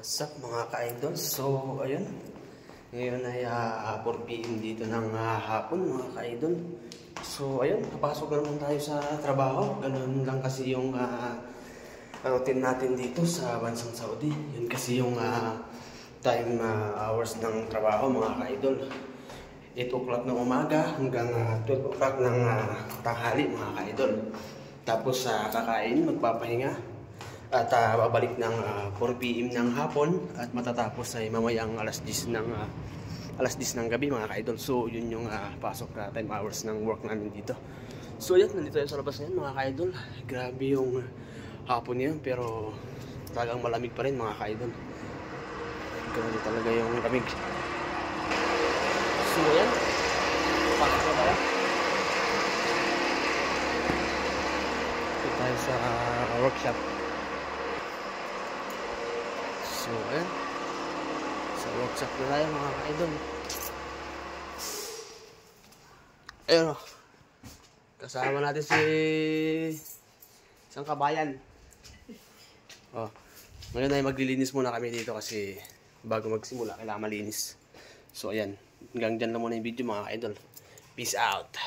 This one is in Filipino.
What's up mga ka-idol? So, ayun. Ngayon ay 4 PM dito ng hapon mga ka-idol. So, ayun. Napasok na naman tayo sa trabaho. Ganun lang kasi yung routine natin dito sa bansang Saudi. Yun kasi yung time hours ng trabaho mga ka-idol. 8 o'clock ng umaga hanggang 12 o'clock ng tanghali mga ka-idol. Tapos kakain, magpapahinga. At babalik ng 4 PM ng hapon at matatapos ay mamayang alas 10 ng gabi mga ka-idol. So yun yung pasok time hours ng work namin dito. So yan, nandito tayo sa labas ngayon mga ka-idol. Grabe yung hapon niyan pero talagang malamig pa rin mga ka-idol. Grabe talaga yung lamig. So yan, pasok na tayo. Dito tayo sa workshop. So, ayan. Sa workshop na tayo mga ka-idol. Ayun o. Kasama natin si isang kabayan. Oh. Ngayon ay maglilinis muna kami dito kasi bago magsimula, kailangan malinis. So, ayan. Hanggang dyan lang muna yung video mga ka-idol. Peace out.